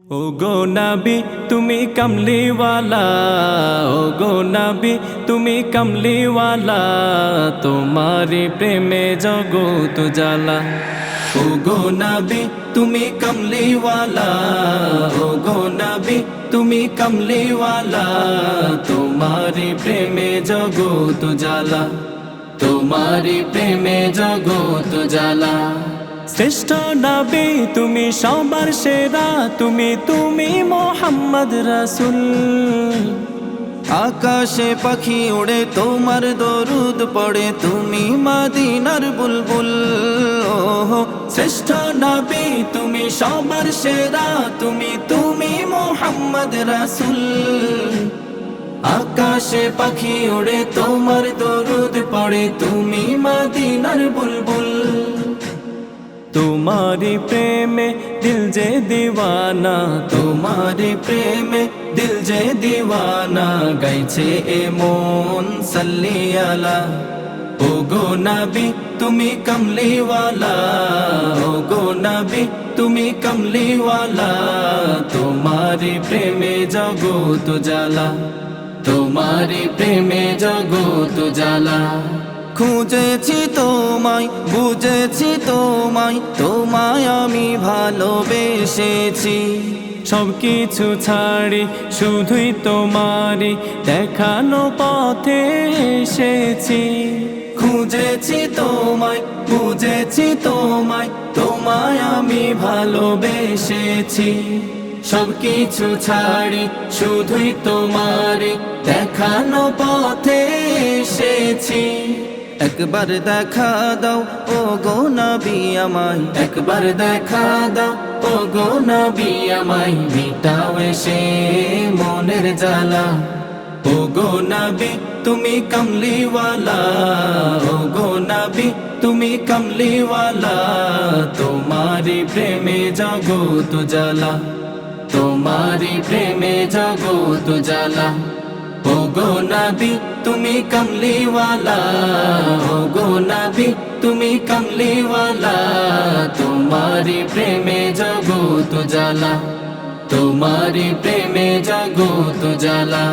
ও গো নবী তুমি কমলিওয়ালা, ও গো নবী তুমি কমলিওয়ালা, তোমারি প্রেমে জগৎ জ্বালা। ও গো নবী তুমি কমলিওয়ালা, ও গো নবী তুমি কমলিওয়ালা, তোমারি প্রেমে জগৎ জ্বালা, তোমারি প্রেমে জগৎ জ্বালা। শ্রেষ্ঠ নবী তুমি সবার সেরা, তুমি মোহাম্মদ রাসূল। আকাশে পাখি ওড়ে তোমার দরুদ পড়ে, তুমি মদিনার বুলবুল। ওহো শ্রেষ্ঠ নবী তুমি সবার সেরা, তুমি মোহাম্মদ রাসূল। আকাশে পাখি ওড়ে তোমার দরুদ পড়ে, তুমি মদিনার বুলবুল। तुम्हारी प्रेमे दिल जे दीवाना, तुम्हारी प्रेमे दिल जे दीवाना, गाइছে এ মন সাল্লি আলা। ও গো নবী তুমি কমলিওয়ালা, ও গো নবী তুমি কমলিওয়ালা, তোমারি প্রেমে জগৎ জ্বালা, তোমারি প্রেমে জগৎ জ্বালা। খুঁজেছি তোমায়, বুঝেছি তোমায়, তোমায় আমি ভালোবেসেছি। সব কিছু ছাড়ি শুধুই তোমারি দেখানো পথে এসেছি। খুঁজেছি তোমায়, বুঝেছি তোমায়, তোমায় আমি ভালোবেসেছি। সব কিছু ছাড়ি শুধুই তোমারি দেখানো পথে এসেছি। একবার দেখা দাও ও গো নবী আমায়, একবার দেখা দাও ও গো নবী আমায়, মিটাও এসে মনের জ্বালা। ও গো নবী তুমি কমলিওয়ালা, ও গো নবী তুমি কমলিওয়ালা, তোমারি প্রেমে জগৎ জ্বালা, তোমারি প্রেমে জগৎ জ্বালা। ও গো নবী তুমি কমলিওয়ালা, ও গো নবী তুমি কমলিওয়ালা, তোমারি প্রেমে জগৎ জ্বালা, তোমারি প্রেমে জগৎ জ্বালা।